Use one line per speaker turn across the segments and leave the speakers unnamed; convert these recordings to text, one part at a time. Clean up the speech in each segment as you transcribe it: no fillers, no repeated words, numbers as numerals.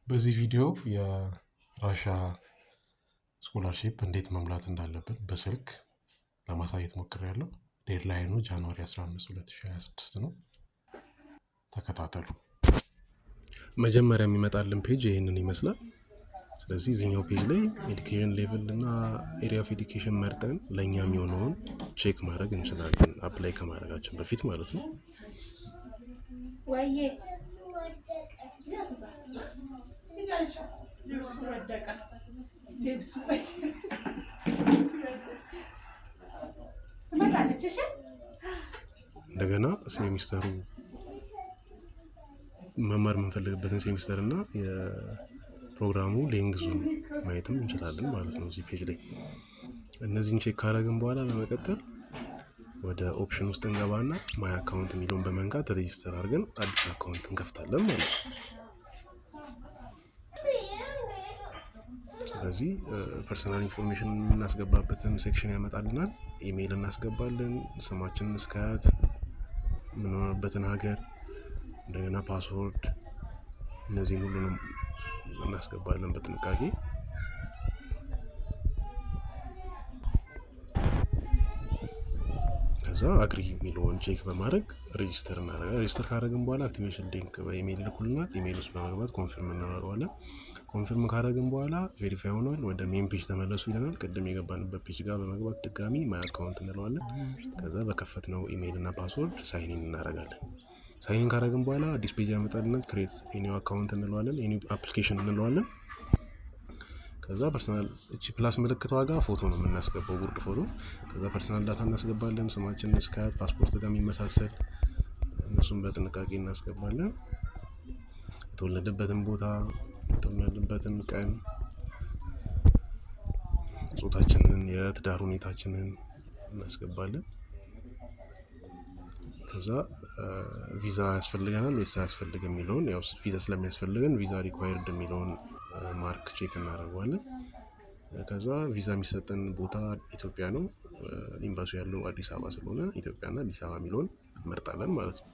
በዚህ ቪዲዮ የራሻ ስኮላርሺፕ እንዴት መሙላት እንዳለብን በስልክ ለማሳየት ሞክሬያለሁ። ዴድላይኑ ጃንዋሪ 15 2026 ነው። ተከታተሉ። መጀመሪያ የሚመጣልን ፔጅ ይህንን ይመስላል። ስለዚህ እዚህኛው ፔጅ ላይ ኤዱኬሽን ሌቭል እና ኤሪያ ኦፍ ኤዱኬሽን መርጠን ለእኛ የሚሆነውን ቼክ ማድረግ እንችላለን፣ አፕላይ ከማድረጋችን በፊት ማለት ነው። እንደገና ሴሚስተሩ መማር የምንፈልግበትን ሴሚስተር እና የፕሮግራሙ ሌንግዙን ማየትም እንችላለን ማለት ነው። እዚህ ፔጅ ላይ እነዚህን ቼክ ካደረግን በኋላ በመቀጠል ወደ ኦፕሽን ውስጥ እንገባና ማይ አካውንት የሚለውን በመንካት ሬጂስተር አድርገን አዲስ አካውንት እንከፍታለን ማለት ነው። ስለዚህ ፐርሰናል ኢንፎርሜሽን የምናስገባበትን ሴክሽን ያመጣልናል። ኢሜይል እናስገባለን፣ ስማችንን እስከ አያት፣ የምንኖርበትን ሀገር፣ እንደገና ፓስወርድ፣ እነዚህን ሁሉንም እናስገባለን በጥንቃቄ። ከዛ አግሪ የሚለውን ቼክ በማድረግ ሬጂስተር እናደርጋለን። ሬጂስተር ካደረግን በኋላ አክቲቬሽን ሊንክ በኢሜይል ልኩልናል። ኢሜይል ውስጥ በመግባት ኮንፊርም እናደርገዋለን። ኮንፊርም ካደረግን በኋላ ቬሪፋይ ሆኗል፣ ወደ ሜን ፔጅ ተመለሱ ይለናል። ቅድም የገባንበት ፔጅ ጋር በመግባት ድጋሚ ማይ አካውንት እንለዋለን። ከዛ በከፈትነው ኢሜይል እና ፓስወርድ ሳይኒን እናደርጋለን። ሳይኒን ካደረግን በኋላ አዲስ ፔጅ ያመጣልናል። ክሬት ኒው አካውንት እንለዋለን፣ ኒው አፕሊኬሽን እንለዋለን። ከዛ ፐርሰናል እቺ ፕላስ ምልክቷ ጋር ፎቶ ነው የምናስገባው፣ ጉርድ ፎቶ። ከዛ ፐርሰናል ዳታ እናስገባለን፣ ስማችንን እስከ አያት፣ ፓስፖርት ጋር የሚመሳሰል እነሱን በጥንቃቄ እናስገባለን። የተወለደበትን ቦታ፣ የተወለደበትን ቀን፣ ጾታችንን፣ የትዳር ሁኔታችንን እናስገባለን። ከዛ ቪዛ ያስፈልገናል ወይስ አያስፈልግም የሚለውን፣ ያው ቪዛ ስለሚያስፈልገን ቪዛ ሪኳየርድ የሚለውን ማርክ ቼክ እናደርገዋለን። ከዛ ቪዛ የሚሰጠን ቦታ ኢትዮጵያ ነው፣ ኤምባሲው ያለው አዲስ አበባ ስለሆነ ኢትዮጵያና አዲስ አበባ የሚለውን እንመርጣለን ማለት ነው።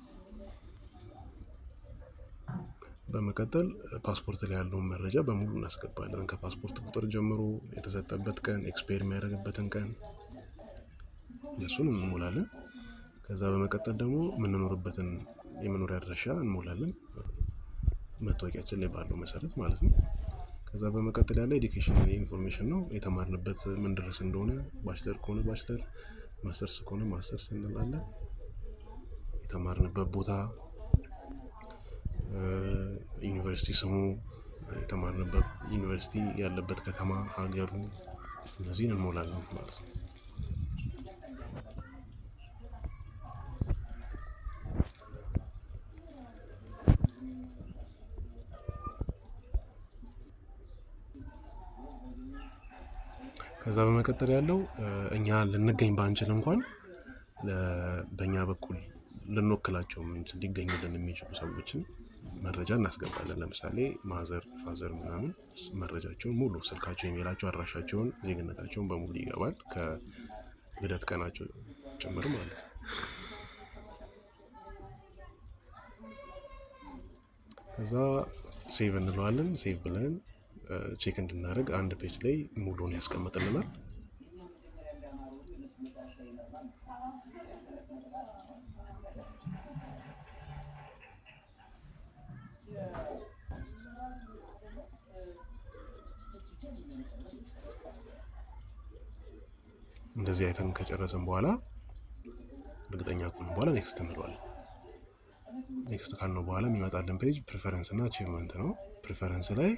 በመቀጠል ፓስፖርት ላይ ያለውን መረጃ በሙሉ እናስገባለን። ከፓስፖርት ቁጥር ጀምሮ የተሰጠበት ቀን፣ ኤክስፓየር የሚያደርግበትን ቀን፣ እነሱን እንሞላለን። ከዛ በመቀጠል ደግሞ የምንኖርበትን የመኖሪያ አድራሻ እንሞላለን፣ መታወቂያችን ላይ ባለው መሰረት ማለት ነው። ከዛ በመቀጠል ያለ ኤዱኬሽን ኢንፎርሜሽን ነው። የተማርንበት ምን ድረስ እንደሆነ፣ ባችለር ከሆነ ባችለር፣ ማስተርስ ከሆነ ማስተርስ እንላለን። የተማርንበት ቦታ፣ ዩኒቨርሲቲ ስሙ፣ የተማርንበት ዩኒቨርሲቲ ያለበት ከተማ፣ ሀገሩ፣ እነዚህን እንሞላለን ማለት ነው። ከዛ በመቀጠል ያለው እኛ ልንገኝ ባንችል እንኳን በእኛ በኩል ልንወክላቸው ሊገኙልን የሚችሉ ሰዎችን መረጃ እናስገባለን። ለምሳሌ ማዘር፣ ፋዘር ምናምን መረጃቸውን ሙሉ፣ ስልካቸው፣ ኢሜላቸው፣ አድራሻቸውን፣ ዜግነታቸውን በሙሉ ይገባል፣ ከልደት ቀናቸው ጭምር ማለት ነው። ከዛ ሴቭ እንለዋለን። ሴቭ ብለን ቼክ እንድናደርግ አንድ ፔጅ ላይ ሙሉን ያስቀምጥልናል። እንደዚህ አይተን ከጨረስን በኋላ እርግጠኛ ከሆንን በኋላ ኔክስት እንለዋለን። ኔክስት ካልነው በኋላ የሚመጣልን ፔጅ ፕሪፈረንስ እና አቺቭመንት ነው። ፕሪፈረንስ ላይ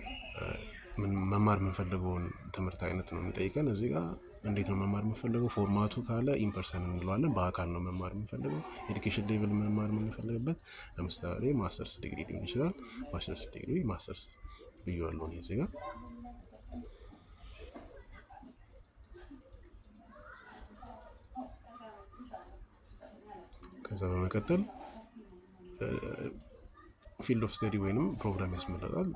መማር የምንፈልገውን ትምህርት አይነት ነው የሚጠይቀን። እዚህ ጋር እንዴት ነው መማር የምንፈልገው? ፎርማቱ ካለ ኢንፐርሰን እንለዋለን፣ በአካል ነው መማር የምንፈልገው። ኤዱኬሽን ሌቭል መማር የምንፈልግበት ለምሳሌ ማስተርስ ዲግሪ ሊሆን ይችላል። ባችለርስ ዲግሪ፣ ማስተርስ ብዬዋለሁ እዚህ ጋር። ከዛ በመቀጠል ፊልድ ኦፍ ስተዲ ወይንም ፕሮግራም ያስመረጣል።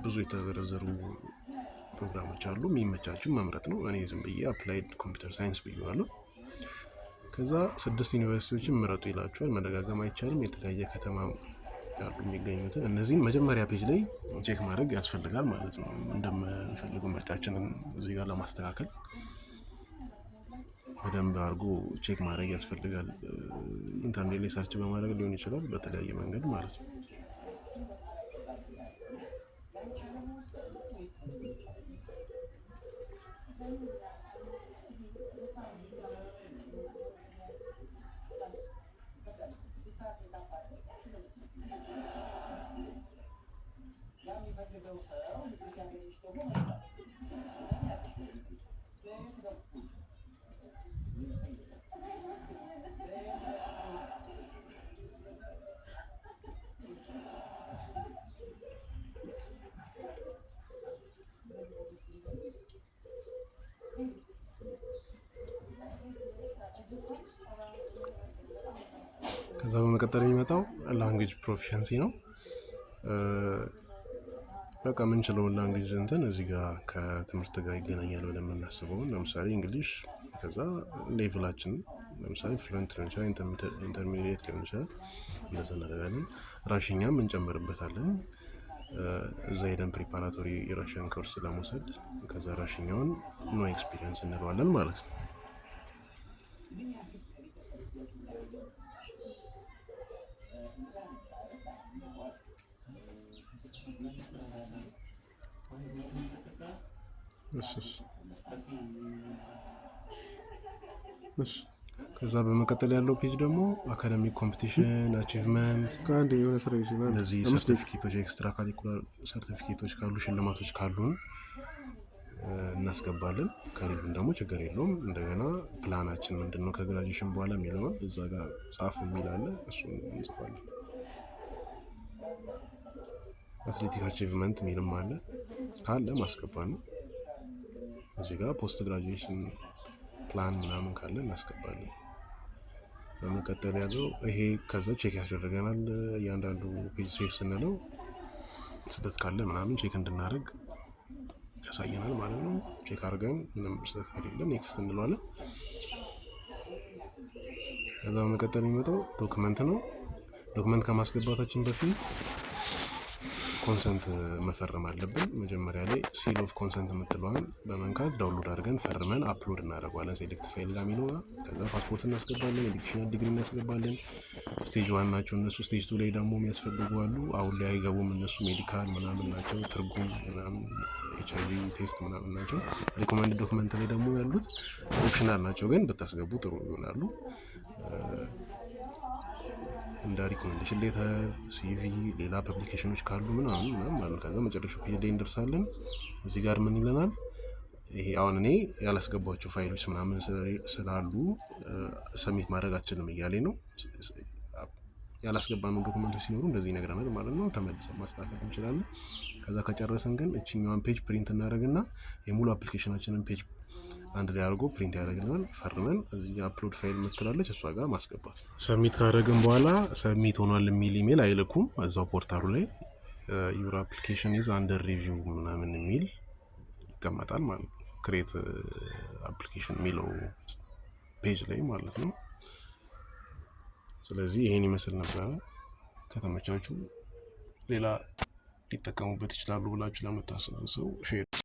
ብዙ የተዘረዘሩ ፕሮግራሞች አሉ፣ የሚመቻችሁን መምረጥ ነው። እኔ ዝም ብዬ አፕላይድ ኮምፒውተር ሳይንስ ብዬዋለሁ። ከዛ 6 ዩኒቨርሲቲዎችን ምረጡ ይላችኋል። መደጋገም አይቻልም። የተለያየ ከተማ ያሉ የሚገኙትን እነዚህን መጀመሪያ ፔጅ ላይ ቼክ ማድረግ ያስፈልጋል ማለት ነው። እንደምንፈልገው ምርጫችንን እዚህ ጋር ለማስተካከል በደንብ አድርጎ ቼክ ማድረግ ያስፈልጋል። ኢንተርኔት ላይ ሰርች በማድረግ ሊሆን ይችላል፣ በተለያየ መንገድ ማለት ነው። ከዛ በመቀጠል የሚመጣው ላንጉዌጅ ፕሮፊሸንሲ ነው። በቃ የምንችለውን ላንጉዌጅ እንትን እዚህ ጋር ከትምህርት ጋር ይገናኛል ብለን የምናስበውን ለምሳሌ እንግሊሽ፣ ከዛ ሌቭላችን ለምሳሌ ፍሉዌንት ሊሆን ይችላል፣ ኢንተርሚዲየት ሊሆን ይችላል። እንደዛ እናደርጋለን። ራሽኛም እንጨምርበታለን። እዛ ሄደን ፕሪፓራቶሪ የራሽያን ኮርስ ለመውሰድ ከዛ ራሽኛውን ኖ ኤክስፒሪየንስ እንለዋለን ማለት ነው። ከዛ በመቀጠል ያለው ፔጅ ደግሞ አካዳሚክ ኮምፒቲሽን፣ አቺቭመንት፣ እነዚህ ሰርቲፊኬቶች፣ ኤክስትራ ካሪኩላር ሰርቲፊኬቶች ካሉ፣ ሽልማቶች ካሉን እናስገባለን። ከሌሉን ደግሞ ችግር የለውም። እንደገና ፕላናችን ምንድነው ከግራጁዌሽን በኋላ የሚለውን እዛ ጋር ጻፍ የሚል አለ፣ እሱን እንጽፋለን። አትሌቲክ አቺቭመንት የሚልም አለ፣ ካለ ማስገባት ነው። እዚህ ጋር ፖስት ግራጁዌሽን ፕላን ምናምን ካለ እናስገባለን። በመቀጠል ያለው ይሄ ከዛ ቼክ ያስደረገናል። እያንዳንዱ ፔጅ ሴቭ ስንለው ስህተት ካለ ምናምን ቼክ እንድናደርግ ያሳየናል ማለት ነው። ቼክ አድርገን ምንም ስህተት ከሌለ ኔክስት እንለዋለን። ከዛ በመቀጠል የሚመጣው ዶክመንት ነው። ዶክመንት ከማስገባታችን በፊት ኮንሰንት መፈረም አለብን። መጀመሪያ ላይ ሲል ኦፍ ኮንሰንት የምትለዋን በመንካት ዳውንሎድ አድርገን ፈርመን አፕሎድ እናደርገዋለን ሴሌክት ፋይል ጋር የሚለው ጋር። ከዛ ፓስፖርት እናስገባለን፣ ኤዱኬሽናል ዲግሪ እናስገባለን። ስቴጅ 1 ናቸው እነሱ። ስቴጅ 2 ላይ ደግሞ የሚያስፈልጉ አሉ፣ አሁን ላይ አይገቡም እነሱ። ሜዲካል ምናምን ናቸው፣ ትርጉም ምናምን፣ HIV ቴስት ምናምን ናቸው። ሪኮመንድ ዶክመንት ላይ ደግሞ ያሉት ኦፕሽናል ናቸው፣ ግን ብታስገቡ ጥሩ ይሆናሉ። እንደ ሪኮሜንዴሽን ሌተር፣ CV፣ ሌላ ፐብሊኬሽኖች ካሉ ምናምን ማለት ነው። ከዛ መጨረሻው ፔጅ ላይ እንደርሳለን። እዚህ ጋር ምን ይለናል? ይሄ አሁን እኔ ያላስገባቸው ፋይሎች ምናምን ስላሉ ሰሚት ማድረግ አልችልም እያለኝ ነው። ያላስገባነው ዶክመንቶች ሲኖሩ እንደዚህ ይነግረናል ማለት ነው። ተመልሰን ማስተካከል እንችላለን። ከዛ ከጨረሰን ግን እችኛዋን ፔጅ ፕሪንት እናደርግና የሙሉ አፕሊኬሽናችንን ፔጅ አንድ ላይ አድርጎ ፕሪንት ያደርግልናል። ፈርመን እዚህ አፕሎድ ፋይል ምትላለች እሷ ጋር ማስገባት ነው። ሰብሚት ካደረግን በኋላ ሰብሚት ሆኗል የሚል ኢሜል አይልኩም። እዛው ፖርታሉ ላይ ዩር አፕሊኬሽን ኢዝ አንደር ሪቪው ምናምን የሚል ይቀመጣል ማለት ነው። ክሬት አፕሊኬሽን የሚለው ፔጅ ላይ ማለት ነው። ስለዚህ ይሄን ይመስል ነበረ። ከተመቻቹ ሌላ ሊጠቀሙበት ይችላሉ ብላችሁ ለምታስቡ ሰው ሼር